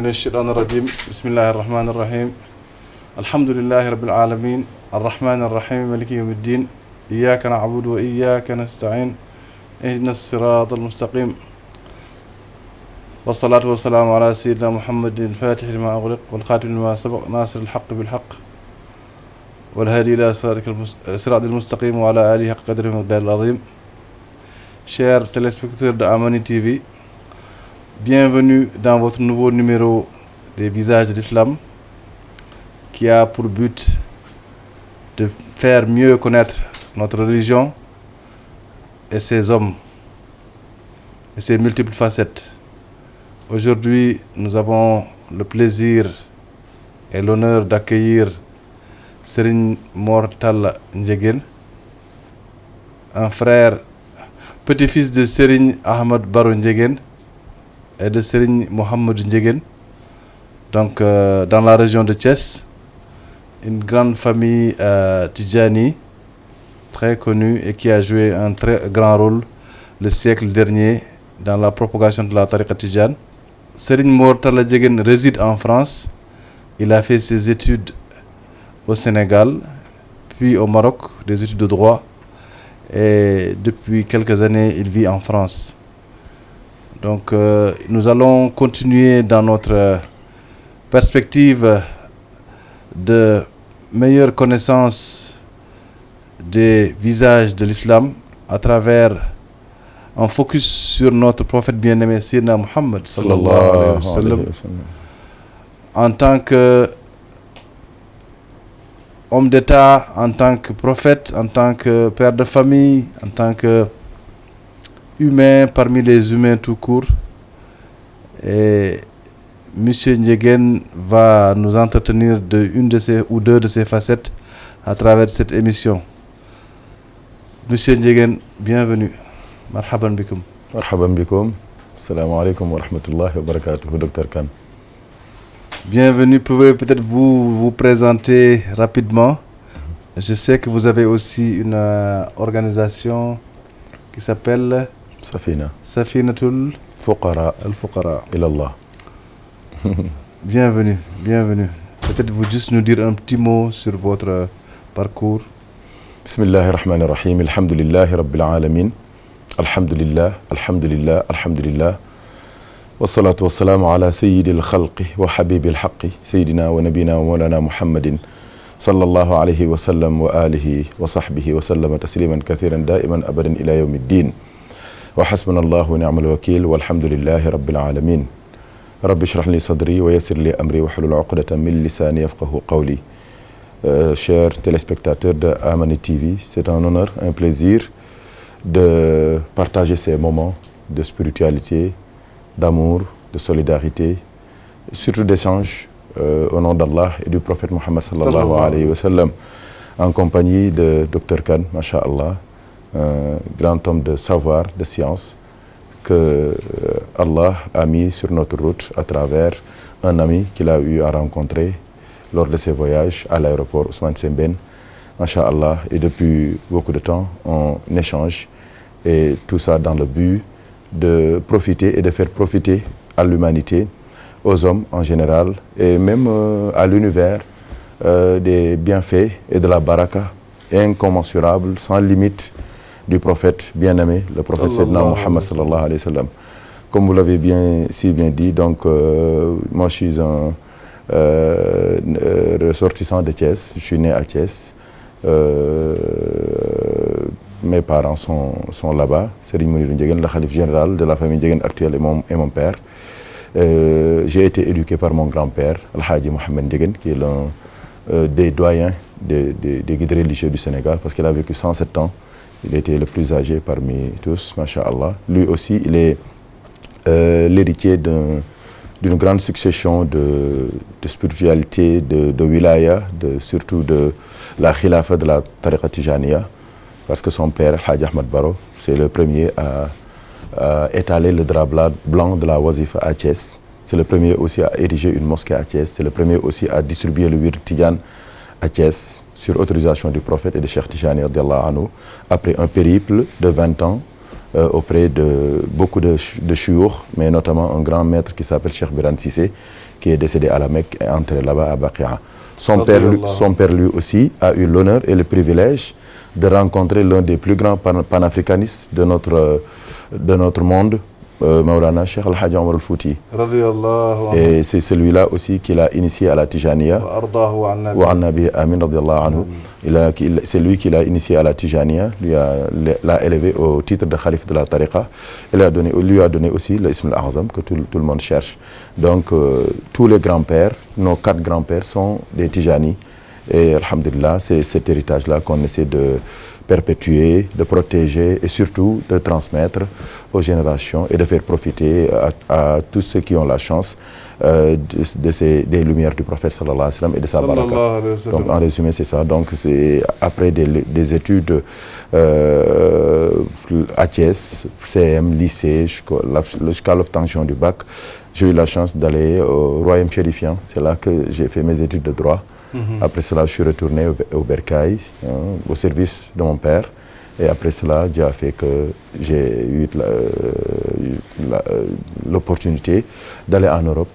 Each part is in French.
من الشيطان الرجيم بسم الله الرحمن الرحيم الحمد لله رب العالمين الرحمن الرحيم مالك يوم الدين إياك نعبد وإياك نستعين اهدنا الصراط المستقيم والصلاة والسلام على سيدنا محمد الفاتح لما أغلق والخاتم لما سبق ناصر الحق بالحق والهادي إلى صراط المستقيم وعلى آله حق قدره ومقداره العظيم. Chers téléspectateurs de Amani TV, bienvenue dans votre nouveau numéro des Visages de l'Islam qui a pour but de faire mieux connaître notre religion et ses hommes et ses multiples facettes. Aujourd'hui, nous avons le plaisir et l'honneur d'accueillir Serigne Mor Talla Ndiéguène, un frère, petit-fils de Serigne Ahmad Baro Ndiéguène et de Serigne Mohamed Ndiéguène, donc dans la région de Thiès, une grande famille Tidjani, très connue et qui a joué un très grand rôle le siècle dernier dans la propagation de la tariqa Tidjane. Serigne Mor Talla Ndiéguène réside en France. Il a fait ses études au Sénégal, puis au Maroc, des études de droit, et depuis quelques années, il vit en France. Donc, nous allons continuer dans notre perspective de meilleure connaissance des visages de l'islam à travers un focus sur notre prophète bien-aimé, Sayyidina Muhammad sallallahu alayhi wa sallam, en tant que homme d'État, en tant que prophète, en tant que père de famille, en tant que humain parmi les humains tout court. Et M. Ndiéguène va nous entretenir de une de ces ou deux de ces facettes à travers cette émission. M. Ndiéguène, bienvenue. Marhaban bikoum. Marhaban bikoum. Assalamu alaikum wa rahmatullahi wa barakatuh, Dr Kane. Bienvenue, pouvez peut-être vous présenter rapidement. Je sais que vous avez aussi une organisation qui s'appelle Safinatul Fuqara Al-Fuqara Ilallah. Bienvenue. Peut-être vous juste nous dire un petit mot sur votre parcours. Bismillahirrahmanirrahim. Alhamdulillahi Rabbil Alamin. Alhamdulillah. والصلاة والسلام على سيد الخلق وحبيب الحق سيدنا ونبينا ومولانا محمد صلى الله عليه وسلم وآله وصحبه وسلم تسليما كثيرا دائما أبدا إلى يوم الدين وحسبنا الله ونعم الوكيل والحمد لله رب العالمين. رب اشرح لي صدري ويسر لي أمري واحلل عقدة من لساني يفقه قولي. Chers téléspectateurs de Amani TV, c'est un honneur, un plaisir de partager ces moments de spiritualité, d'amour, de solidarité, surtout d'échange au nom d'Allah et du prophète Mohammed sallallahu alayhi wa sallam, en compagnie de Dr Kane, masha'Allah, un grand homme de savoir, de science, que Allah a mis sur notre route à travers un ami qu'il a eu à rencontrer lors de ses voyages à l'aéroport Ousmane Sembène, masha'Allah, et depuis beaucoup de temps on échange, et tout ça dans le but de profiter et de faire profiter à l'humanité, aux hommes en général et même à l'univers des bienfaits et de la baraka incommensurables, sans limite du prophète bien-aimé, le prophète Sayyidina Muhammad sallallahu alayhi wa sallam. Comme vous l'avez si bien dit, donc moi je suis un ressortissant de Thiès, je suis né à Thiès. Mes parents sont là-bas, Serigne Mounirou Ndiéguène, le khalife général de la famille Ndiéguène actuelle et mon père. J'ai été éduqué par mon grand-père, Al-Hadji Mohamed Ndiéguène, qui est l'un des doyens des guides religieux du Sénégal, parce qu'il a vécu 107 ans. Il était le plus âgé parmi tous, masha'Allah. Lui aussi, il est l'héritier d'une grande succession de spiritualité, de wilaya, surtout de la khilafa de la tariqa Tijaniya. Parce que son père, Hadji Ahmad Baro, c'est le premier à étaler le drap blanc de la wazifa à Thiès. C'est le premier aussi à ériger une mosquée à Thiès. C'est le premier aussi à distribuer le wird Tidjane à Thiès, sur autorisation du prophète et de Cheikh Tijani radiallahu anhu, après un périple de 20 ans auprès de beaucoup de chouyours, mais notamment un grand maître qui s'appelle Cheikh Birane Cissé, qui est décédé à la Mecque et entré là-bas à Baqi'a. Son père lui aussi a eu l'honneur et le privilège de rencontrer l'un des plus grands panafricanistes de notre monde, Maulana Cheikh Al-Hadj Omar Al-Fouti. Et c'est celui-là aussi qui l'a initié à la Tijaniya. C'est lui qui l'a initié à la Tijaniya, l'a élevé au titre de Khalif de la Tariqa. Il lui a donné aussi l'Ism al-Azam que tout le monde cherche. Donc tous les grands-pères, nos 4 grands-pères sont des Tijani. Et alhamdulillah, c'est cet héritage-là qu'on essaie de perpétuer, de protéger et surtout de transmettre aux générations et de faire profiter à tous ceux qui ont la chance des lumières du prophète sallallahu alayhi wa sallam et de sa baraka. Donc en résumé c'est ça. Donc c'est après des études à Thiès, CM, lycée, jusqu'à l'obtention du bac, j'ai eu la chance d'aller au Royaume chérifien. C'est là que j'ai fait mes études de droit. Après cela, je suis retourné au Bercail, au service de mon père. Et après cela, Dieu a fait que j'ai eu l'opportunité d'aller en Europe,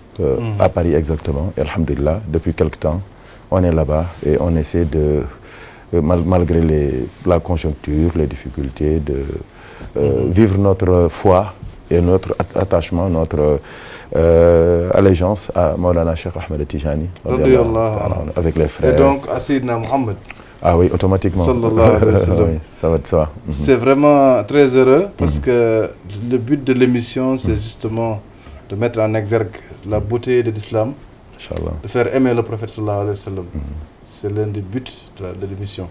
à Paris exactement. Et alhamdulillah, depuis quelque temps, on est là-bas et on essaie de, malgré la conjoncture, les difficultés, de vivre notre foi et notre attachement, notre allégeance à Maulana Cheikh Ahmed Tijani, avec les frères. Et donc à Sayyidina Mohammed. Ah oui, automatiquement. Sallallahu alayhi wa sallam. Oui, ça va de soi. C'est vraiment très heureux parce que le but de l'émission, c'est justement de mettre en exergue la beauté de l'islam, de faire aimer le prophète sallallahu alayhi wa sallam. C'est l'un des buts de l'émission.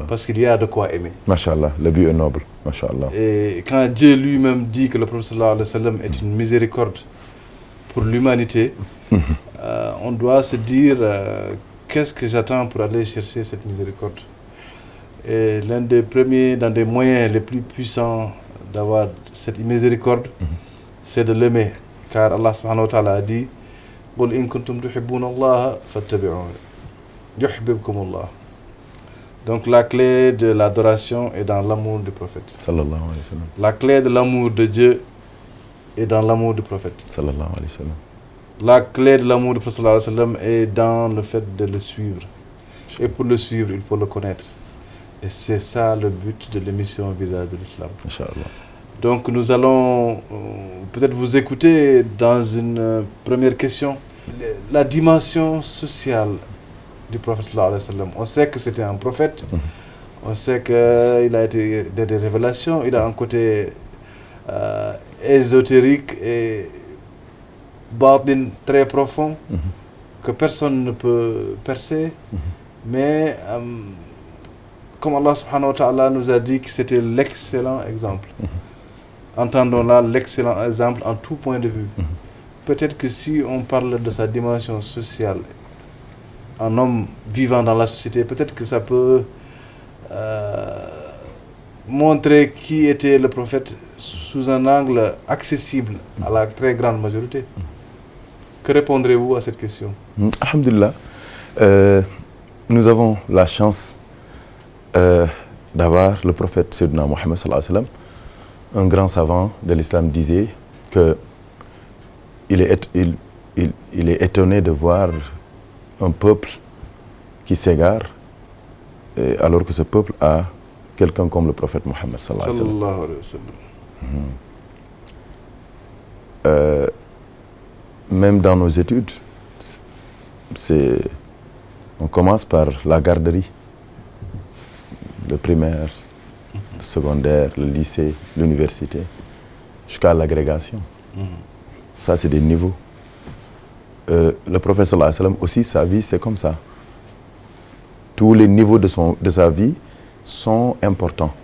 Parce qu'il y a de quoi aimer. Machallah, le but est noble. Machallah. Et quand Dieu lui-même dit que le prophète sallallahu alayhi wa sallam est une miséricorde pour l'humanité, on doit se dire qu'est-ce que j'attends pour aller chercher cette miséricorde. Et l'un des premiers, dans des moyens les plus puissants d'avoir cette miséricorde, c'est de l'aimer. Car Allah subhanahu wa ta'ala a dit قُلْ إِن كُنْتُمْ تُحِبُّونَ اللَّهَ فَاتَّبِعُونِ يُحْبِبْكُمُ اللَّهُ. Donc la clé de l'adoration est dans l'amour du prophète. Sallallahu alayhi wa sallam. La clé de l'amour de Dieu est dans l'amour du prophète. Sallallahu alayhi wa sallam. La clé de l'amour du prophète sallallahu alayhi wa sallam est dans le fait de le suivre. Et pour le suivre, il faut le connaître. Et c'est ça le but de l'émission Visage de l'Islam. Inch'Allah. Donc nous allons peut-être vous écouter dans une première question. La dimension sociale du prophète sallallahu alayhi wa sallam. On sait que c'était un prophète. On sait qu'il a été des révélations. Il a un côté ésotérique et batin très profond que personne ne peut percer. Mais comme Allah subhanahu wa ta'ala nous a dit que c'était l'excellent exemple. Entendons là l'excellent exemple en tout point de vue. Peut-être que si on parle de sa dimension sociale, un homme vivant dans la société, peut-être que ça peut montrer qui était le prophète sous un angle accessible à la très grande majorité. Que répondrez-vous à cette question? Alhamdulillah, nous avons la chance d'avoir le prophète Sayyidina Mohammed sallallahu alayhi wa sallam. Un grand savant de l'islam disait que il est étonné de voir un peuple qui s'égare alors que ce peuple a quelqu'un comme le prophète Mohammed sallallahu alayhi wa sallam. Même dans nos études, on commence par la garderie, le primaire, le secondaire, le lycée, l'université, jusqu'à l'agrégation. Ça, c'est des niveaux. Le prophète sallallahu alayhi wa sallam aussi, sa vie, c'est comme ça. Tous les niveaux de sa vie sont importants.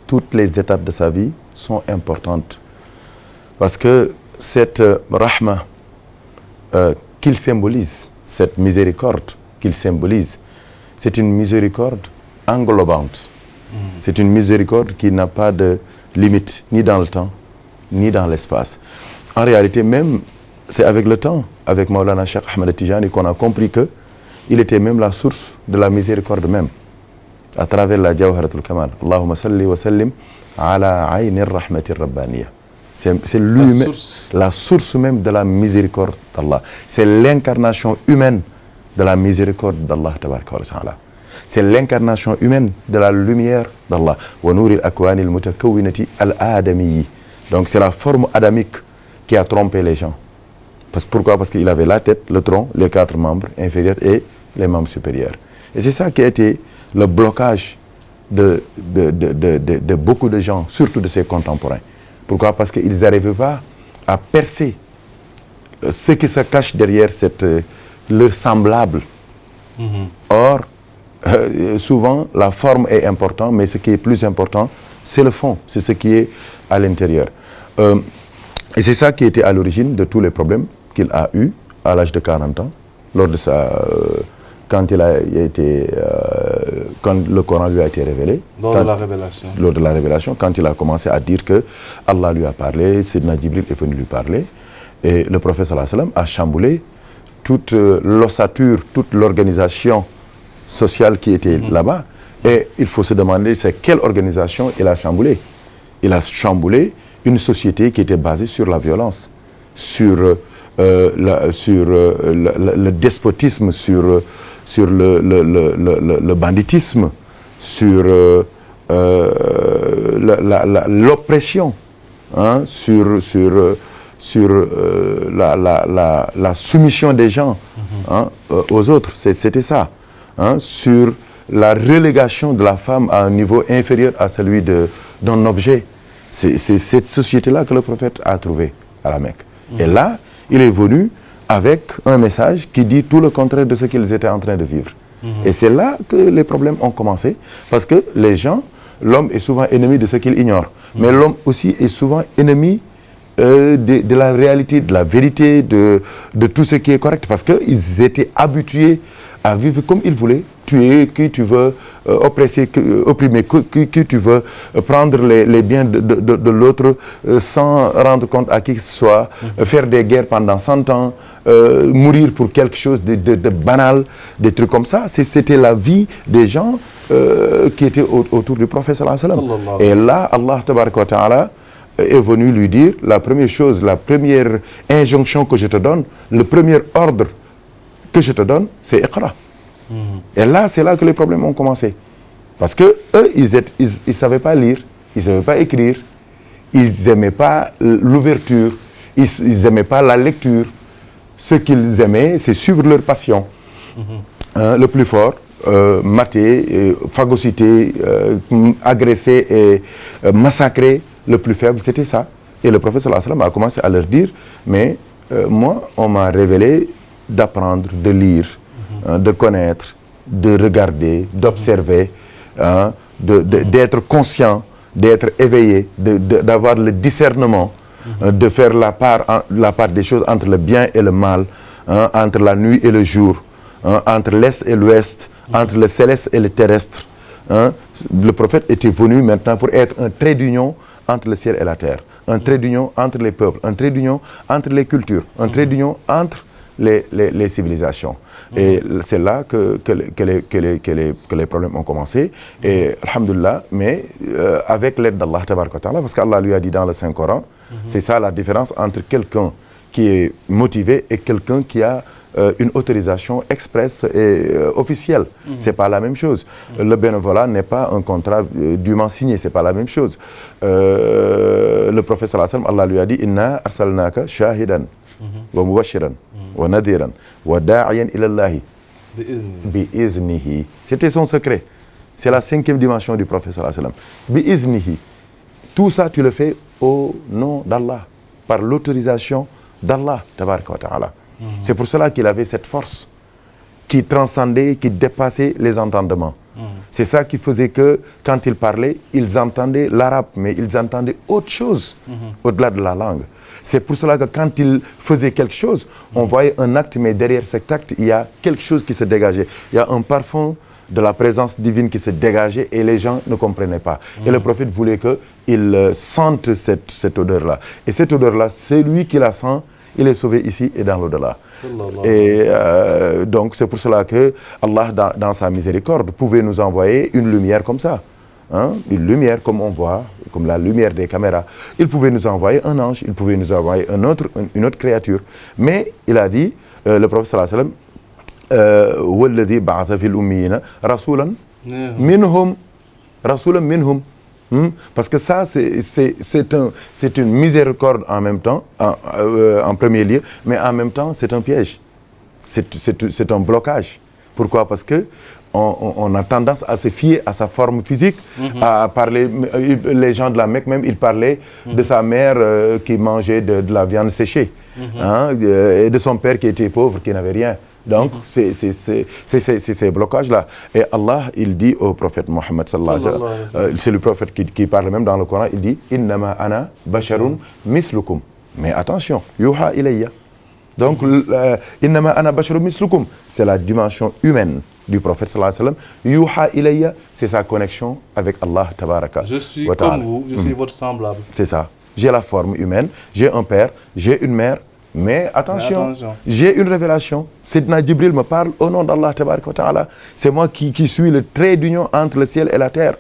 Toutes les étapes de sa vie sont importantes. Parce que cette rahma qu'il symbolise, cette miséricorde qu'il symbolise, c'est une miséricorde englobante. C'est une miséricorde qui n'a pas de limite, ni dans le temps, ni dans l'espace. En réalité, même, c'est avec le temps, avec Maulana Cheikh Ahmed Tijani, qu'on a compris qu'il était même la source de la miséricorde même. à travers la Jawharatul Kamal. Allahumma salli wa sallim ala ayni rahmati rabbaniya. C'est lui, la source même de la miséricorde d'Allah. C'est l'incarnation humaine de la miséricorde d'Allah tabaraka wa ta'ala. C'est l'incarnation humaine de la lumière d'Allah. Wa nouril akwani al-mutakawwinati al-adamiyyi. Donc c'est la forme adamique qui a trompé les gens. Pourquoi? Parce qu'il avait la tête, le tronc, les 4 membres inférieurs et les membres supérieurs. Et c'est ça qui a été le blocage de beaucoup de gens, surtout de ses contemporains. Pourquoi? Parce qu'ils n'arrivaient pas à percer ce qui se cache derrière leur semblable. Or, souvent, la forme est importante, mais ce qui est plus important, c'est le fond, c'est ce qui est à l'intérieur. Et c'est ça qui était à l'origine de tous les problèmes qu'il a eu à l'âge de 40 ans, lors de quand le Coran lui a été révélé. Lors de la révélation, quand il a commencé à dire que Allah lui a parlé, Sidna Jibril est venu lui parler, et le prophète sallallahu alayhi wa sallam a chamboulé toute l'ossature, toute l'organisation sociale qui était là-bas. Et il faut se demander, c'est quelle organisation il a chamboulé. Il a chamboulé une société qui était basée sur la violence, sur le despotisme, sur le banditisme, sur l'oppression, hein, sur la soumission des gens hein, aux autres. C'était ça. Hein, sur la relégation de la femme à un niveau inférieur à celui d'un objet. C'est cette société-là que le prophète a trouvée à la Mecque. Et là, il est venu avec un message qui dit tout le contraire de ce qu'ils étaient en train de vivre. Et c'est là que les problèmes ont commencé, parce que les gens, l'homme est souvent ennemi de ce qu'il ignore, mais l'homme aussi est souvent ennemi de la réalité, de la vérité, de tout ce qui est correct, parce qu'ils étaient habitués à vivre comme ils voulaient, tuer qui tu veux, oppresser, opprimer qui tu veux, prendre les biens de l'autre sans rendre compte à qui que ce soit, faire des guerres pendant 100 ans, mourir pour quelque chose de banal, des trucs comme ça. C'était la vie des gens qui étaient autour du prophète sallallahu alayhi wa sallam. Et là, Allah tabaraka wa ta'ala est venu lui dire, la première chose, la première injonction que je te donne, le premier ordre que je te donne, c'est Iqra. Et là, c'est là que les problèmes ont commencé. Parce que eux, ils savaient pas lire, ils savaient pas écrire, ils aimaient pas l'ouverture, ils aimaient pas la lecture. Ce qu'ils aimaient, c'est suivre leur passion. Le plus fort, mater, phagocyter, agresser et massacrer le plus faible, c'était ça. Et le prophète sallallahu alayhi wa sallam a commencé à leur dire, mais moi, on m'a révélé d'apprendre, de lire, de connaître, de regarder, d'observer, d'être conscient, d'être éveillé, d'avoir le discernement, de faire la part des choses entre le bien et le mal, entre la nuit et le jour, entre l'Est et l'Ouest, entre le céleste et le terrestre. Le prophète était venu maintenant pour être un trait d'union entre le ciel et la terre, un trait d'union entre les peuples, un trait d'union entre les cultures, un trait d'union entre les civilisations. Et c'est là que les problèmes ont commencé. Et alhamdoulilah, mais avec l'aide d'Allah tabaraka wa ta'ala, parce qu'Allah lui a dit dans le Saint-Coran, c'est ça la différence entre quelqu'un qui est motivé et quelqu'un qui a une autorisation expresse et officielle. C'est pas la même chose. Le bénévolat n'est pas un contrat dûment signé, c'est pas la même chose. Le prophète sallallahu alayhi wa sallam, Allah lui a dit, inna arsalnaka shahidan wa mubashiran wa nadiran wa da'iyan ila Allahi bi iznihi. C'était son secret. C'est la 5e dimension du prophète sallallahu alayhi wa sallam. Bi iznihi. Tout ça, tu le fais au nom d'Allah, par l'autorisation d'Allah tabaraka wa ta'ala. C'est pour cela qu'il avait cette force qui transcendait, qui dépassait les entendements. C'est ça qui faisait que quand il parlait, ils entendaient l'arabe, mais ils entendaient autre chose au-delà de la langue. C'est pour cela que quand il faisait quelque chose, on voyait un acte, mais derrière cet acte, il y a quelque chose qui se dégageait. Il y a un parfum de la présence divine qui se dégageait et les gens ne comprenaient pas. Et le prophète voulait qu'ils sentent cette odeur-là. Et cette odeur-là, c'est lui qui la sent, il est sauvé ici et dans l'au-delà. Et donc c'est pour cela que Allah, dans sa miséricorde, pouvait nous envoyer une lumière comme ça. Hein? Une lumière comme on voit, comme la lumière des caméras. Il pouvait nous envoyer un ange, il pouvait nous envoyer une autre créature. Mais il a dit, le prophète sallallahu alayhi wa sallam, walladhi ba'atha fil ummiyina rasulan minhum, rasulan minhum. Parce que ça, c'est une miséricorde en même temps, en premier lieu, mais en même temps, c'est un piège. C'est un blocage. Pourquoi? Parce que on a tendance à se fier à sa forme physique, à parler, les gens de la Mecque même, ils parlaient de sa mère qui mangeait de la viande séchée, hein, et de son père qui était pauvre, qui n'avait rien. Donc, c'est ces blocages-là. Et Allah, il dit au prophète Mohammed sallallahu alayhi wa sallam, c'est le prophète qui parle même dans le Coran, il dit « Innama ana basharun mithlukum ». Mais attention, « Yuha ilayya ». Donc, Innama ana basharun mithlukum, c'est la dimension humaine du prophète sallallahu alayhi wa sallam. Yuha ilayya, c'est sa connexion avec Allah tabaraka. Je suis comme vous, je suis votre semblable. C'est ça. J'ai la forme humaine, j'ai un père, j'ai une mère. Mais attention, j'ai une révélation. Sidna Jibril me parle au nom d'Allah tabaraka wa ta'ala. C'est moi qui suis le trait d'union entre le ciel et la terre.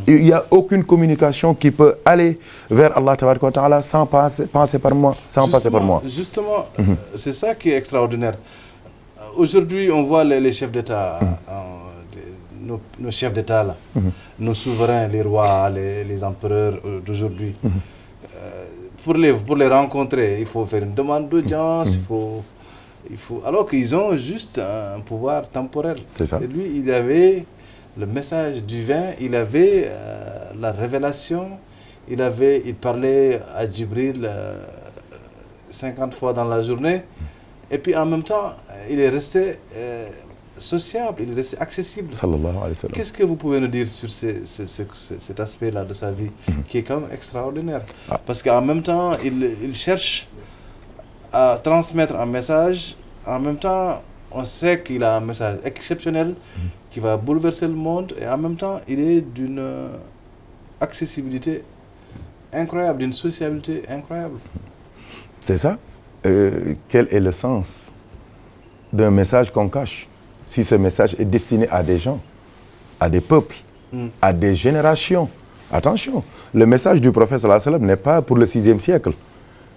Il n'y a aucune communication qui peut aller vers Allah tabaraka wa ta'ala sans passer par moi, passer par moi. Justement, c'est ça qui est extraordinaire. Aujourd'hui, on voit les chefs d'État, nos chefs d'État, là, nos souverains, les rois, les empereurs d'aujourd'hui. Pour les rencontrer, il faut faire une demande d'audience, il faut, alors qu'ils ont juste un pouvoir temporel. C'est ça. Et lui, il avait le message divin, il avait la révélation, il parlait à Jibril 50 fois dans la journée, et puis en même temps, il est resté sociable, il est resté accessible. Sallallahu alayhi wa sallam. Qu'est-ce que vous pouvez nous dire sur cet aspect-là de sa vie qui est quand même extraordinaire? Parce qu'en même temps, il cherche à transmettre un message, en même temps, on sait qu'il a un message exceptionnel qui va bouleverser le monde, et en même temps, il est d'une accessibilité incroyable, d'une sociabilité incroyable. C'est ça. Quel est le sens d'un message qu'on cache? Si ce message est destiné à des gens, à des peuples, à des générations. Attention, le message du prophète sallallahu alayhi wa sallam n'est pas pour le 6e siècle,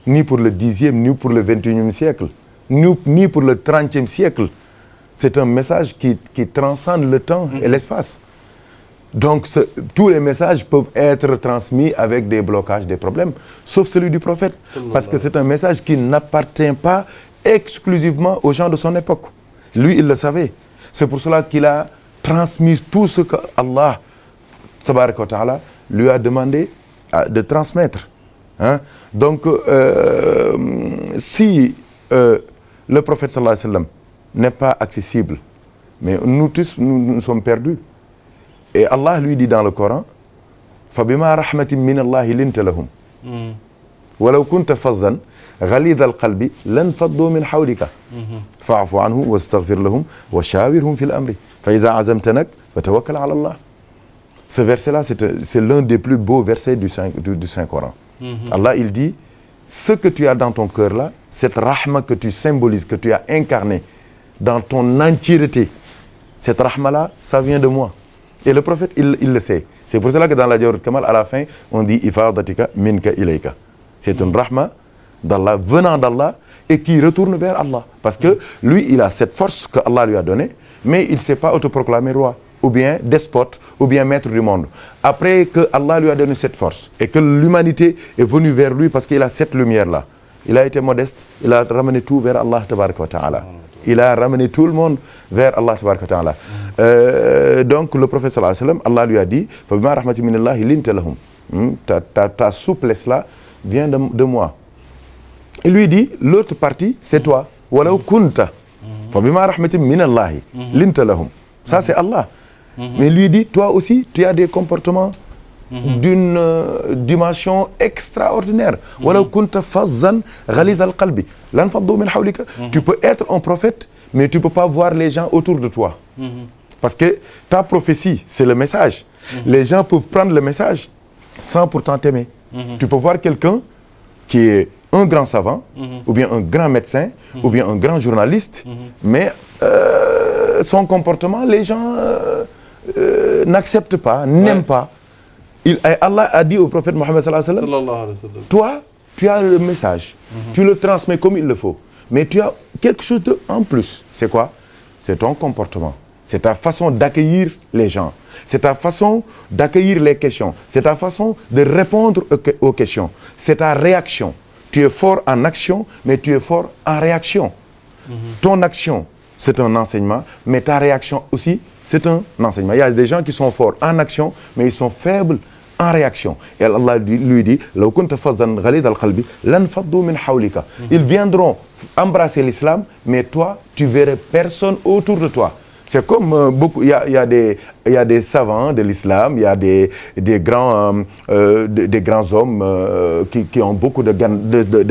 ni pour le 10e, ni pour le 21e siècle, ni pour le 30e siècle. C'est un message qui transcende le temps et l'espace. Donc, tous les messages peuvent être transmis avec des blocages, des problèmes, sauf celui du prophète. Parce que c'est un message qui n'appartient pas exclusivement aux gens de son époque. Lui, il le savait. C'est pour cela qu'il a transmis tout ce que Allah tabaraka wa ta'ala lui a demandé de transmettre. Hein? Donc, si le prophète sallallahu alayhi wa sallam n'est pas accessible, mais nous tous, nous sommes perdus. Et Allah lui dit dans le Coran, فَبِمَا رَحْمَةٍ مِّنَ اللَّهِ لِنْتَ لَهُمْ وَلَوْ كُنْتَ فَظًّا غَلِيظَ الْقَلْبِ لَانْفَضُّوا مِنْ حَوْلِكَ فَاعْفُ عَنْهُمْ وَاسْتَغْفِرْ لَهُمْ وَشَاوِرْهُمْ فِي الْأَمْرِ فَإِذَا عَزَمْتَ فَتَوَكَّلْ عَلَى اللَّهِ. Ce verset-là, c'est l'un des plus beaux versets du Saint-Coran. Allah, il dit, ce que tu as dans ton cœur là, cette rahma que tu symbolises, que tu as incarné dans ton entièreté, cette rahma-là, ça vient de moi. Et le prophète, il le sait. C'est pour cela que dans la Jawharatul Kamal, à la fin, on dit « Ifadatika minka ilayka ». C'est une rahma d'Allah, venant d'Allah, et qui retourne vers Allah. Parce que lui, il a cette force que Allah lui a donnée, mais il ne s'est pas autoproclamé roi, ou bien despote, ou bien maître du monde. Après que Allah lui a donné cette force, et que l'humanité est venue vers lui parce qu'il a cette lumière-là, il a été modeste, il a ramené tout vers Allah tabaraka wa ta'ala. Il a ramené tout le monde vers Allah tabaraka wa ta'ala. Donc le prophète sallallahu alayhi wa sallam, Allah lui a dit « Fabima rahmatin minallahi linta lahum » ta souplesse-là vient de moi. Il lui dit, l'autre partie, c'est toi. « Walau kunta » Fabima rahmatin minallahi linta lahum. Ça, c'est Allah. Mais lui dit, toi aussi, tu as des comportements d'une dimension extraordinaire. Walau kunta fazzan ghaliz al-qalbi lan faddu min hawlika. Tu peux être un prophète, mais tu ne peux pas voir les gens autour de toi. Parce que ta prophétie, c'est le message. Les gens peuvent prendre le message sans pourtant t'aimer. Tu peux voir quelqu'un qui est un grand savant, ou bien un grand médecin, ou bien un grand journaliste, mais son comportement, les gens n'acceptent pas, n'aiment pas. Allah a dit au prophète Mohammed sallallahu alayhi wa sallam, toi, tu as le message, tu le transmets comme il le faut, mais tu as quelque chose en plus. C'est quoi? C'est ton comportement, c'est ta façon d'accueillir les gens, c'est ta façon d'accueillir les questions, c'est ta façon de répondre aux questions, c'est ta réaction. Tu es fort en action, mais tu es fort en réaction. Ton action, c'est un enseignement, mais ta réaction aussi, c'est un enseignement. Il y a des gens qui sont forts en action, mais ils sont faibles en réaction. Et Allah lui dit, ils viendront embrasser l'islam, mais toi, tu verrais personne autour de toi. C'est comme beaucoup, il y a des savants de l'islam, il y a des grands hommes qui ont beaucoup de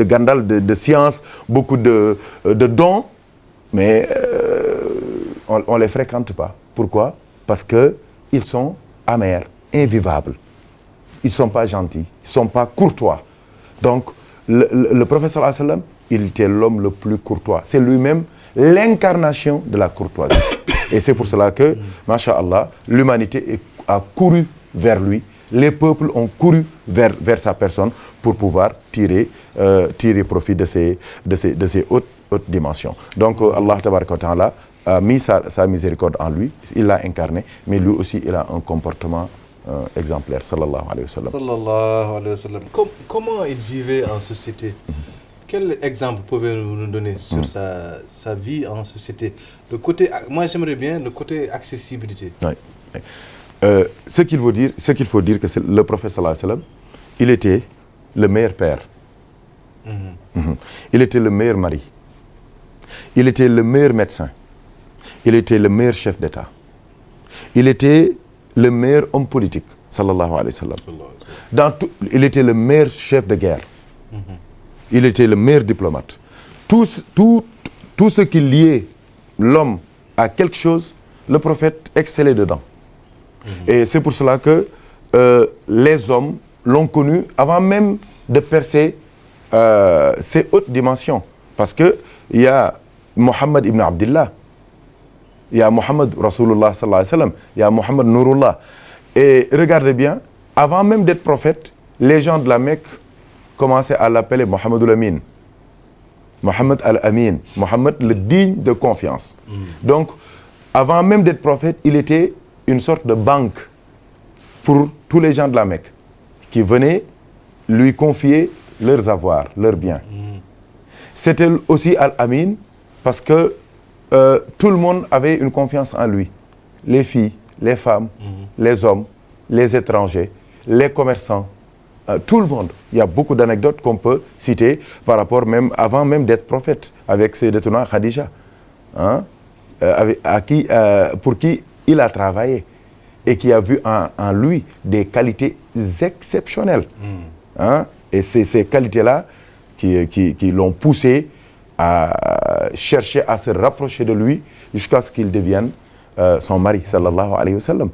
gandal, de science, beaucoup de dons, mais on ne les fréquente pas. Pourquoi? Parce qu'ils sont amers, invivables. Ils ne sont pas gentils, ils ne sont pas courtois. Donc, le prophète sallallahu alayhi wa sallam, il était l'homme le plus courtois. C'est lui-même l'incarnation de la courtoisie. Et c'est pour cela que, masha'Allah, l'humanité a couru vers lui. Les peuples ont couru vers sa personne pour pouvoir tirer profit de ces hautes dimensions. Donc, Allah tabaraka wa ta'ala a mis sa miséricorde en lui, il l'a incarné, mais lui aussi, il a un comportement exemplaire, sallallahu alayhi wa sallam. Sallallahu alayhi wa sallam. Comment il vivait en société? Quel exemple pouvez-vous nous donner sur sa vie en société? Moi, j'aimerais bien le côté accessibilité. Oui. Ce qu'il faut dire que c'est le prophète sallallahu alayhi wa sallam, il était le meilleur père. Il était le meilleur mari. Il était le meilleur médecin. Il était le meilleur chef d'État. Il était le meilleur homme politique, sallallahu alayhi wa sallam. Il était le meilleur chef de guerre. Il était le meilleur diplomate. Tout ce qui liait l'homme à quelque chose, le prophète excellait dedans. Et c'est pour cela que les hommes l'ont connu avant même de percer ces hautes dimensions. Parce qu'il y a Mohammed ibn Abdillah, il y a Mohammed Rasulullah sallallahu alayhi wa sallam, il y a Mohammed Nourullah. Et regardez bien, avant même d'être prophète, les gens de la Mecque commençaient à l'appeler Mohammed al-Amin. Mohammed al-Amin, Mohammed le digne de confiance. Donc, avant même d'être prophète, il était une sorte de banque pour tous les gens de la Mecque qui venaient lui confier leurs avoirs, leurs biens. C'était aussi al-Amin parce que tout le monde avait une confiance en lui. Les filles, les femmes, les hommes, les étrangers, les commerçants, tout le monde. Il y a beaucoup d'anecdotes qu'on peut citer par rapport même, avant même d'être prophète, avec Sayyidatuna Khadija, pour qui il a travaillé et qui a vu en lui des qualités exceptionnelles. Et c'est ces qualités-là qui l'ont poussé à chercher à se rapprocher de lui jusqu'à ce qu'il devienne son mari, sallallahu alayhi wa sallam.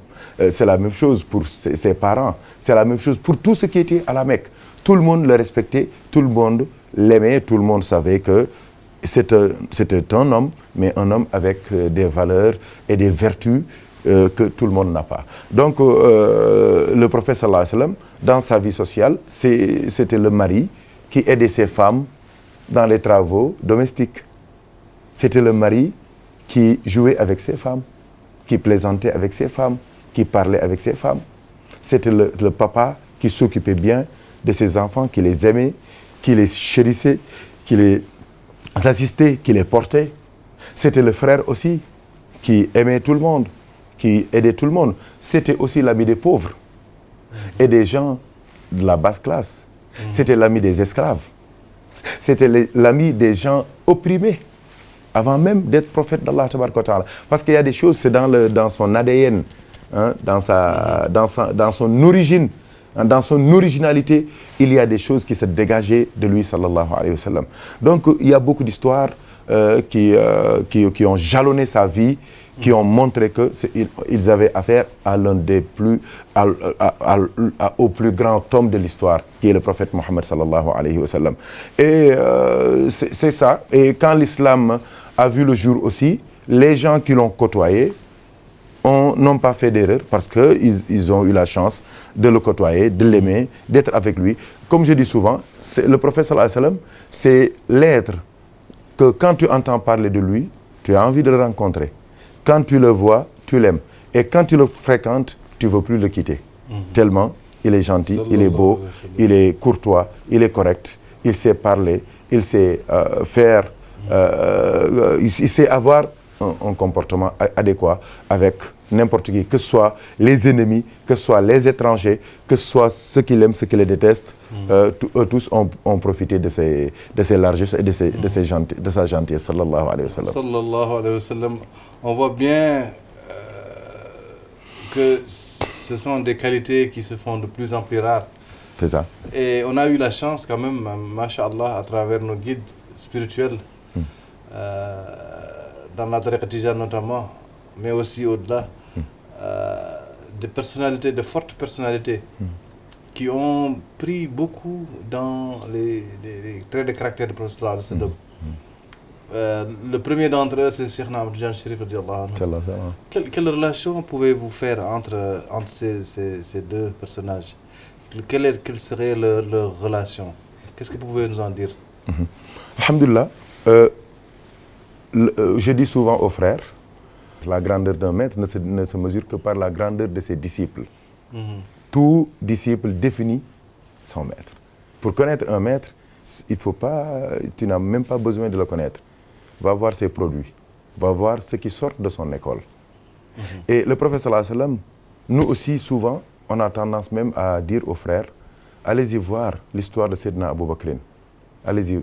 C'est la même chose pour ses parents, c'est la même chose pour tout ce qui était à la Mecque. Tout le monde le respectait, tout le monde l'aimait, tout le monde savait que c'était un homme, mais un homme avec des valeurs et des vertus que tout le monde n'a pas. Donc, le prophète sallallahu alayhi wa sallam, dans sa vie sociale, c'était le mari qui aidait ses femmes dans les travaux domestiques. C'était le mari qui jouait avec ses femmes, qui plaisantait avec ses femmes, qui parlait avec ses femmes. C'était le papa qui s'occupait bien de ses enfants, qui les aimait, qui les chérissait, qui les assistait, qui les portait. C'était le frère aussi qui aimait tout le monde, qui aidait tout le monde. C'était aussi l'ami des pauvres et des gens de la basse classe. C'était l'ami des esclaves. C'était l'ami des gens opprimés, avant même d'être prophète d'Allah tabaraka wa ta'ala. Parce qu'il y a des choses, c'est dans son ADN, dans son origine, dans son originalité, il y a des choses qui se dégageaient de lui, sallallahu alayhi wa sallam. Donc, il y a beaucoup d'histoires qui ont jalonné sa vie, qui ont montré qu'ils avaient affaire à l'un des plus, au plus grand homme de l'histoire, qui est le prophète Mohammed sallallahu alayhi wa sallam. Et c'est ça. Et quand l'islam a vu le jour aussi, les gens qui l'ont côtoyé n'ont pas fait d'erreur parce qu'ils ont eu la chance de le côtoyer, de l'aimer, d'être avec lui. Comme je dis souvent, le prophète sallallahu alayhi wa sallam, c'est l'être que quand tu entends parler de lui, tu as envie de le rencontrer. Quand tu le vois, tu l'aimes. Et quand tu le fréquentes, tu ne veux plus le quitter. Tellement il est gentil, il est beau, il est courtois, il est correct, il sait parler, il sait il sait avoir un comportement adéquat avec n'importe qui, que ce soit les ennemis, que ce soit les étrangers, que ce soit ceux qui l'aiment, ceux qui les détestent. Eux tous ont profité de ses largesses et de sa gentillesse, sallallahu alayhi wa sallam. Sallallahu alayhi wa sallam. On voit bien que ce sont des qualités qui se font de plus en plus rares. C'est ça. Et on a eu la chance quand même, masha'Allah, à travers nos guides spirituels, dans la tariqa tijane notamment, mais aussi au-delà, des personnalités, de fortes personnalités, qui ont pris beaucoup dans les traits de caractère du prophète sallallahu alayhi wa sallam. Le premier d'entre eux, c'est Cheikh Ahmed Tidiane Chérif radiyallahu anhu. Quelle relation pouvez-vous faire entre ces deux personnages? Quelle serait leur relation? Qu'est-ce que vous pouvez nous en dire? Alhamdulillah, je dis souvent aux frères, la grandeur d'un maître ne se mesure que par la grandeur de ses disciples. Tout disciple définit son maître. Pour connaître un maître, tu n'as même pas besoin de le connaître. Va voir ses produits, va voir ceux qui sortent de son école. Et le prophète sallallahu alayhi wa sallam, nous aussi souvent, on a tendance même à dire aux frères, allez-y voir l'histoire de Sayyidina Abu Bakr, allez-y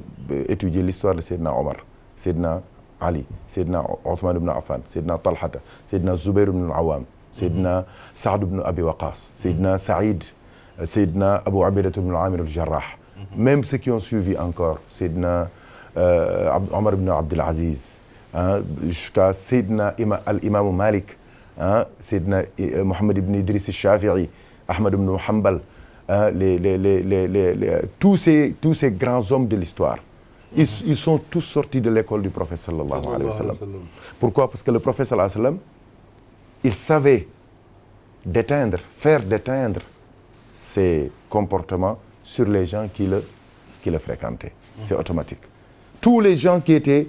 étudier l'histoire de Sayyidina Omar, Sayyidina Ali, Sayyidina Othman ibn Affan, Sayyidina Talhata, Sayyidina Zubair ibn al-Awwam, Sayyidina Saad ibn Abi Waqas, Sayyidina Saïd, Sayyidina Abu Ubaidah ibn Amir al-Jarrah. Même ceux qui ont suivi encore, Sayyidina Omar ibn Abdul Aziz, jusqu'à Sayyidina al-Imam Malik, Sayyidina Mohammed ibn Idriss al-Shafi'i, Ahmad ibn Hanbal, tous ces grands hommes de l'histoire. Ils sont tous sortis de l'école du prophète sallallahu alayhi wa sallam. Pourquoi? Parce que le prophète sallallahu alayhi wa sallam, il savait faire déteindre ses comportements sur les gens qui le fréquentaient. C'est automatique. Tous les gens qui étaient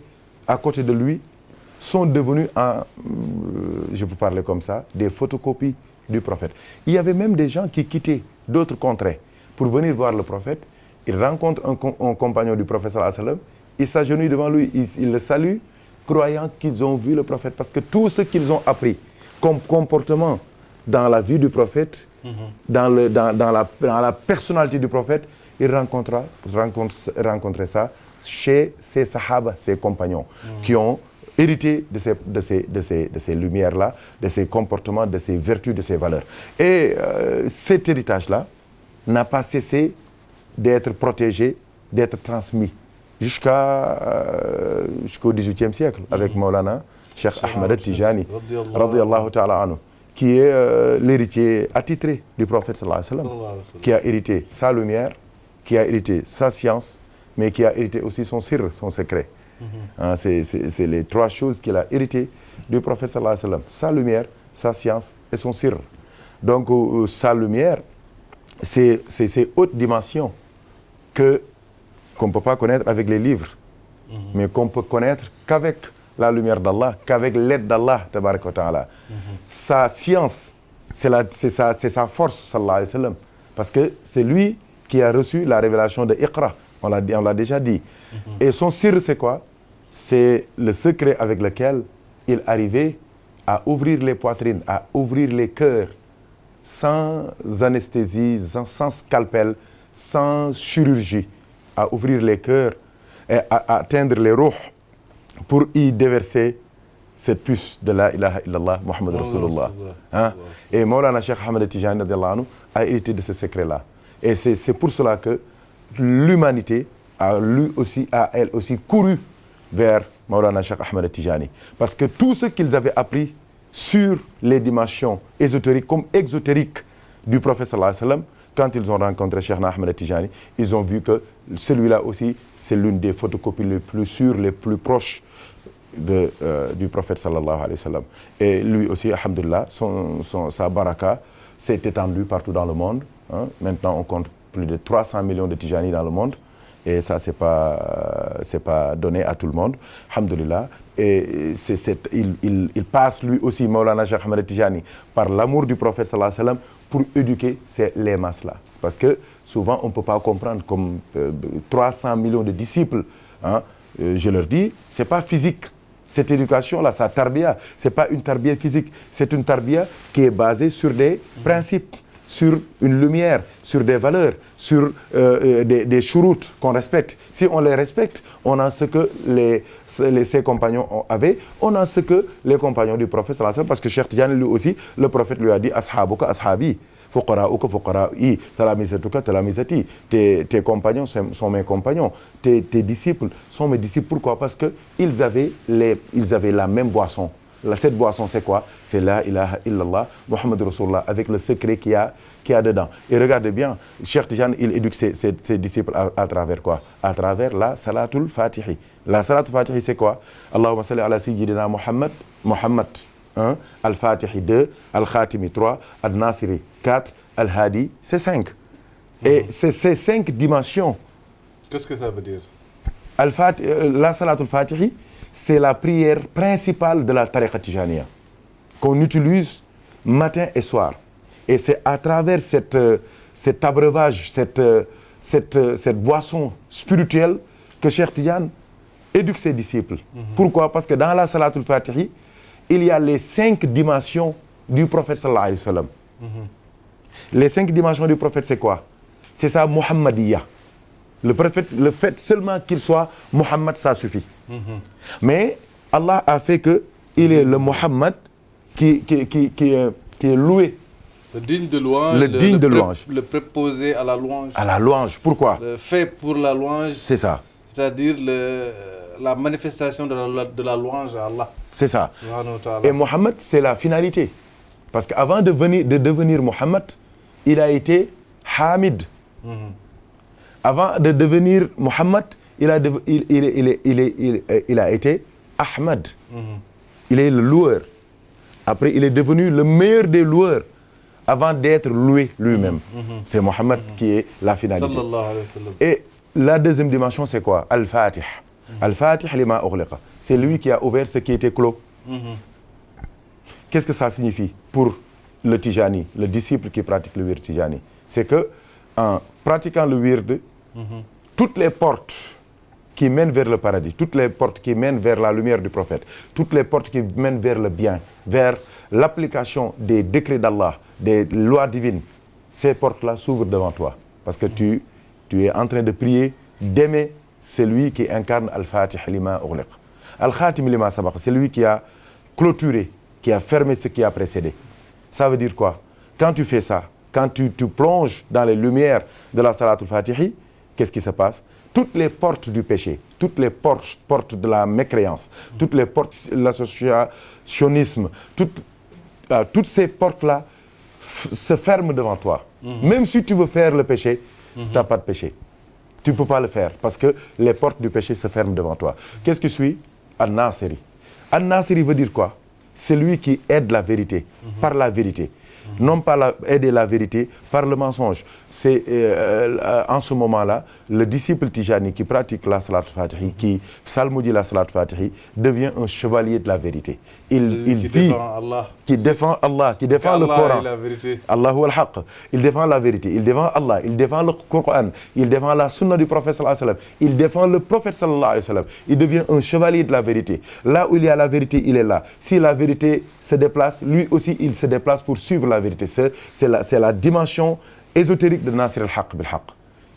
à côté de lui sont devenus, je peux parler comme ça, des photocopies du prophète. Il y avait même des gens qui quittaient d'autres contrées pour venir voir le prophète. Ils rencontrent un compagnon du prophète sallallahu alayhi wa sallam, ils s'agenouillent devant lui, ils le saluent, croyant qu'ils ont vu le prophète. Parce que tout ce qu'ils ont appris comme comportement dans la vie du prophète, dans la personnalité du prophète, ils rencontraient ça chez ses sahaba, ses compagnons, qui ont hérité de ces lumières-là, de ces comportements, de ces vertus, de ces valeurs. Et cet héritage-là n'a pas cessé d'être protégé, d'être transmis jusqu'au XVIIIe siècle avec Maulana Cheikh Ahmed Tijani radiyallahu ta'ala anhu, qui est l'héritier attitré du prophète sallallahu alayhi wa sallam, qui a hérité sa lumière, qui a hérité sa science, mais qui a hérité aussi son sirr, son secret. C'est les trois choses qu'il a héritées du prophète sallallahu alayhi wa sallam: sa lumière, sa science et son sirr. Donc sa lumière, c'est ces hautes dimensions qu'on ne peut pas connaître avec les livres, mais qu'on peut connaître qu'avec la lumière d'Allah, qu'avec l'aide d'Allah tabaraka wa ta'ala. Sa science, c'est sa force sallallahu alayhi wa sallam, parce que c'est lui qui a reçu la révélation de Iqra, on l'a déjà dit. Et son sirr, c'est quoi? C'est le secret avec lequel il arrivait à ouvrir les poitrines, à ouvrir les cœurs, sans anesthésie, sans scalpel, sans chirurgie, à ouvrir les cœurs et à atteindre les ruhs pour y déverser cette puce de la ilaha illallah Muhammad Rasulullah. Et Maulana Cheikh Ahmed Tijani a hérité de ce secret-là. Et c'est pour cela que l'humanité a elle aussi couru vers Maulana Cheikh Ahmed Tijani. Parce que tout ce qu'ils avaient appris sur les dimensions ésotériques comme exotériques du prophète sallallahu alayhi wa sallam. Quand ils ont rencontré Cheikh Ahmed Tijani, ils ont vu que celui-là aussi, c'est l'une des photocopies les plus sûres, les plus proches du prophète sallallahu alayhi wa sallam. Et lui aussi, alhamdoulilah, sa baraka s'est étendue partout dans le monde. Hein. Maintenant, on compte plus de 300 millions de Tijani dans le monde. Et ça, c'est pas donné à tout le monde. Alhamdoulilah. Et il passe lui aussi, Maulana Cheikh Ahmed Tijani, par l'amour du prophète sallallahu alayhi wa sallam pour éduquer les masses-là. C'est parce que souvent, on ne peut pas comprendre comme 300 millions de disciples. Hein, je leur dis, ce n'est pas physique. Cette éducation-là, sa tarbiya, ce n'est pas une tarbiya physique. C'est une tarbiya qui est basée sur des principes, sur une lumière, sur des valeurs, sur des chouroutes qu'on respecte. Si on les respecte, on a ce que ses compagnons avaient, on a ce que les compagnons du prophète sallallahu alayhi wa sallam, parce que Cheikh Tidiane lui aussi, le prophète lui a dit « Ashabuka ashabi ». Fuqara'uka fuqara'i, talamizatuka talamizati. Tes compagnons sont mes compagnons, tes disciples sont mes disciples. Pourquoi? Parce qu'ils avaient la même boisson. Cette boisson, c'est quoi? C'est la ilaha illallah, Muhammad Rasulullah, avec le secret qu'il y a dedans. Et regardez bien, Cheikh Tidiane, il éduque ses disciples à travers quoi? À travers la salatul fatihi. La salatul fatihi, c'est quoi? Allahumma salli ala sayyidina Muhammad, Muhammad 1, Al-Fatihi 2, Al-Khatimi 3, Al-Nasiri 4, Al-Hadi, c'est 5. Et c'est ces 5 dimensions. Qu'est-ce que ça veut dire? La Salatul Fatihi, c'est la prière principale de la tariqa Tijaniya, qu'on utilise matin et soir. Et c'est à travers cet abreuvage, cette boisson spirituelle que Cheikh Tidiane éduque ses disciples. Pourquoi? Parce que dans la Salatul Fatihi, il y a les 5 dimensions du prophète sallallahu alayhi wa sallam. Les 5 dimensions du prophète, c'est quoi? C'est ça, Muhammadiyya. Le prophète, le fait seulement qu'il soit Muhammad, ça suffit. Mais Allah a fait qu'il est le Muhammad qui est loué. Le digne de louange. Le digne de louange. Le préposé à la louange. À la louange. Pourquoi? Le fait pour la louange. C'est ça. C'est-à-dire la manifestation de la louange à Allah. C'est ça. Et Muhammad, c'est la finalité. Parce qu'avant de devenir Muhammad, il a été Hamid. Avant de devenir Muhammad, il a été Ahmad. Il est le loueur. Après, il est devenu le meilleur des loueurs avant d'être loué lui-même. C'est Muhammad qui est la finalité. Sallallahu alayhi wa sallam. Et la deuxième dimension, c'est quoi? Al-Fatih. Al-Fatih lima ughliqa. C'est lui qui a ouvert ce qui était clos. Qu'est-ce que ça signifie pour le Tijani, le disciple qui pratique le wird Tijani? C'est que en pratiquant le wird, toutes les portes qui mènent vers le paradis, toutes les portes qui mènent vers la lumière du prophète, toutes les portes qui mènent vers le bien, vers l'application des décrets d'Allah, des lois divines, ces portes-là s'ouvrent devant toi. Parce que tu es en train de prier, d'aimer celui qui incarne Al-Fatih lima ughliq. Al-Khatim lima sabaq, c'est lui qui a clôturé, qui a fermé ce qui a précédé. Ça veut dire quoi? Quand tu fais ça, quand tu plonges dans les lumières de la Salatul Fatihi, qu'est-ce qui se passe? Toutes les portes du péché, toutes les portes de la mécréance, toutes les portes de l'associationnisme, toutes ces portes-là se ferment devant toi. Même si tu veux faire le péché, tu n'as pas de péché. Tu ne peux pas le faire parce que les portes du péché se ferment devant toi. Qu'est-ce qui suit? An-Nasiri. An-Nasiri veut dire quoi? C'est lui qui aide la vérité, par la vérité. Non pas aider la vérité par le mensonge. C'est en ce moment-là, le disciple Tijani qui pratique la Salat Fatihi, qui psalmodie la Salat Fatihi, devient un chevalier de la vérité. Il vit, qui défend Allah, qui défend le Coran. Allahu al-Haq. Il défend la vérité, il défend Allah, il défend le Coran, il défend la Sunna du prophète sallallahu alayhi wa sallam, il défend le prophète sallallahu alayhi wa sallam. Il devient un chevalier de la vérité. Là où il y a la vérité, il est là. Si la vérité se déplace, lui aussi il se déplace pour suivre la vérité. C'est la dimension ésotérique de Nasir al-Haq bil-Haq.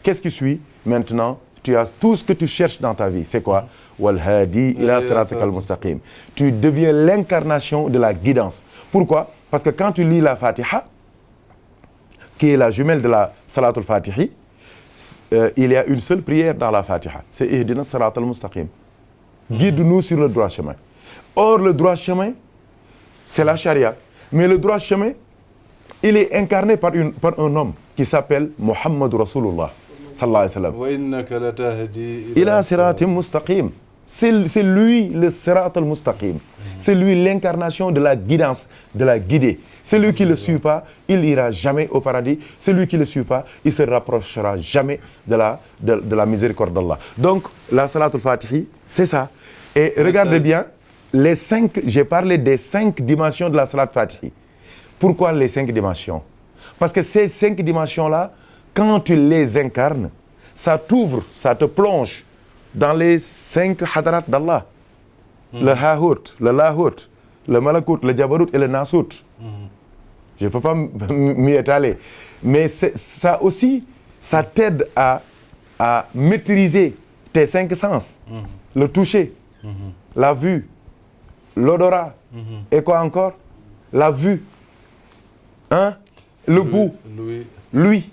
Qu'est-ce qui suit? Maintenant, tu as tout ce que tu cherches dans ta vie. C'est quoi? Wal-Hadi ila siratikal mustaqim. Tu deviens l'incarnation de la guidance. Pourquoi? Parce que quand tu lis la Fatiha, qui est la jumelle de la Salatul Fatihi, il y a une seule prière dans la Fatiha. C'est Ihdina siratal mustaqim. Guide-nous sur le droit chemin. Or, le droit chemin, c'est la charia. Mais le droit chemin, il est incarné par un homme qui s'appelle Muhammad Rasulullah sallallahu alayhi wa sallam. Wa innaka latahdi Ila siratim mustaqim. C'est lui le sirat al-mustaqim. C'est lui l'incarnation de la guidance, de la guidée. Celui qui ne le suit pas, il n'ira jamais au paradis. Celui qui ne le suit pas, il ne se rapprochera jamais de la miséricorde d'Allah. Donc, la salatul fatihi, c'est ça. Et regardez bien, j'ai parlé des 5 dimensions de la salat fatihi. Pourquoi les 5 dimensions? Parce que ces 5 dimensions-là, quand tu les incarnes, ça t'ouvre, ça te plonge dans les 5 hadarat d'Allah. Le Hahut, le Lahut, le Malakut, le Jabarut et le Nasut. Je ne peux pas m'y étaler. Mais ça aussi, ça t'aide à maîtriser tes 5 sens. Le toucher, la vue, l'odorat, et quoi encore? La vue, hein? Le goût, l'ouïe.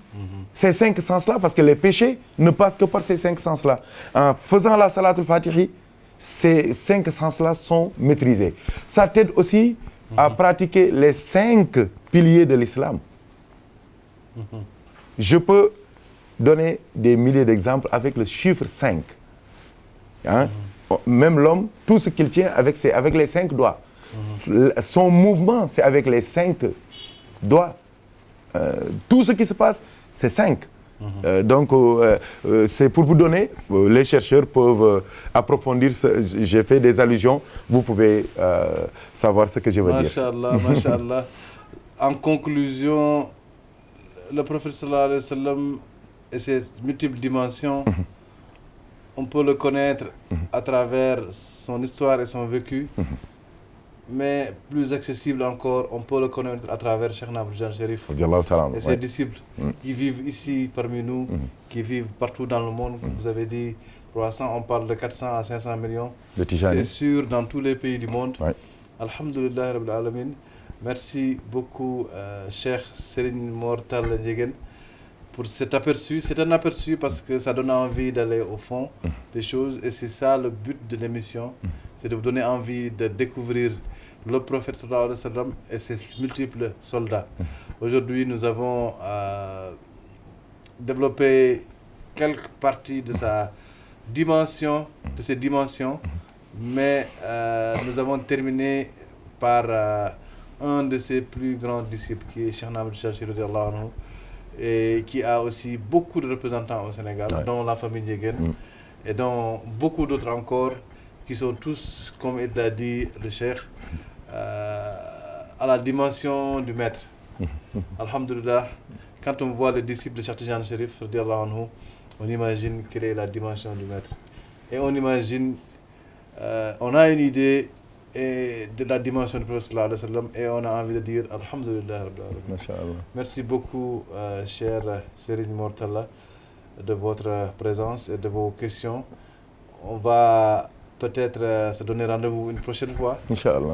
Ces 5 sens-là, parce que les péchés ne passent que par ces 5 sens-là. En faisant la salatul fatihi, ces 5 sens-là sont maîtrisés. Ça t'aide aussi à pratiquer les 5 piliers de l'islam. Je peux donner des milliers d'exemples avec le chiffre 5. Hein? Même l'homme, tout ce qu'il tient c'est avec les 5 doigts. Son mouvement, c'est avec les 5 doigts. Tout ce qui se passe, c'est 5. Donc, c'est pour vous donner, les chercheurs peuvent approfondir, j'ai fait des allusions, vous pouvez savoir ce que je veux dire. Masha'Allah, Masha'Allah. En conclusion, le prophète sallallahu alayhi wa sallam et ses multiples dimensions, on peut le connaître à travers son histoire et son vécu, mais plus accessible encore, on peut le connaître à travers Cheikh Ahmed Tidiane Chérif et ses disciples qui vivent ici parmi nous, qui vivent partout dans le monde. Vous avez dit 300, on parle de 400 à 500 millions. C'est sûr, dans tous les pays du monde. Alhamdulillah Rabbil Alamin. Merci beaucoup, Cheikh Serigne Mor Talla Ndiéguène, pour cet aperçu. C'est un aperçu parce que ça donne envie d'aller au fond des choses, et c'est ça le but de l'émission, c'est de vous donner envie de découvrir le prophète sallallahu alayhi wa sallam et ses multiples soldats. Aujourd'hui, nous avons développé quelques parties de sa dimension, de ses dimensions, mais nous avons terminé par un de ses plus grands disciples, qui est Cheikh Ahmed Tidiane Chérif radiyallahu anhu, et qui a aussi beaucoup de représentants au Sénégal, dont la famille Ndiéguène, et dont beaucoup d'autres encore, qui sont tous, comme il l'a dit, le Cheikh, à la dimension du maître. Alhamdulillah, quand on voit les disciples de Cheikh Tidiane Chérif radiyallahu anhu, on imagine quelle est la dimension du maître. Et on imagine, on a une idée de la dimension du prophète sallallahu alayhi wa sallam, et on a envie de dire Alhamdulillah. Merci beaucoup, cher Serigne Mor Talla, de votre présence et de vos questions. On va peut-être se donner rendez-vous une prochaine fois,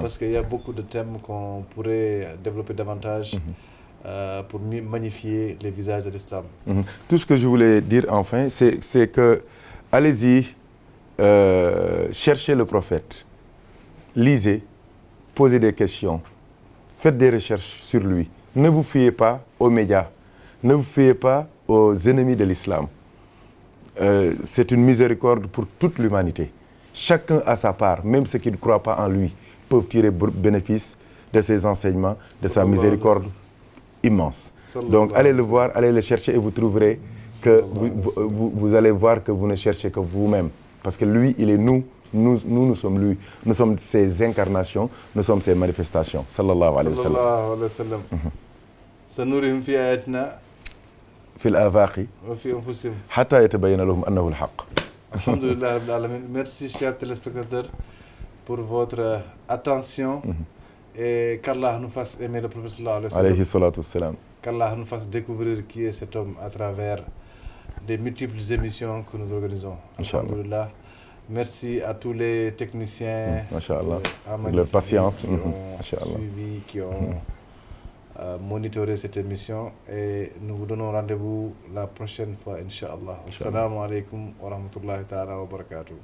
parce qu'il y a beaucoup de thèmes qu'on pourrait développer davantage pour magnifier les visages de l'islam. Tout ce que je voulais dire enfin, c'est que allez-y, cherchez le prophète, lisez, posez des questions, faites des recherches sur lui. Ne vous fiez pas aux médias, ne vous fiez pas aux ennemis de l'islam. C'est une miséricorde pour toute l'humanité. Chacun a sa part, même ceux qui ne croient pas en lui peuvent tirer bénéfice de ses enseignements, de sa miséricorde immense. Donc allez le voir, allez le chercher, et vous trouverez que vous allez voir que vous ne cherchez que vous-même. Parce que lui, il est nous. Nous sommes lui. Nous sommes ses incarnations, nous sommes ses manifestations. Sallallahu alayhi wa sallam. Sallallahu alayhi wa sallam. Sanurihim fi ayatina fi al-afaqi wa fi anfusihim hatta yatabayyana lahum annahu al-haqq. Alhamdulillah Rabbil Alamin. Merci, chers téléspectateurs, pour votre attention, et qu'Allah nous fasse aimer le prophète sallallahu alayhi wa sallam. Qu'Allah nous fasse découvrir qui est cet homme à travers des multiples émissions que nous organisons. Alhamdulillah. Merci à tous les techniciens, pour leur patience, qui ont suivi, qui ont monitoré cette émission, et nous vous donnons rendez-vous la prochaine fois, Inch'Allah. Assalamu alaikum wa rahmatullahi ta'ala wa barakatuh.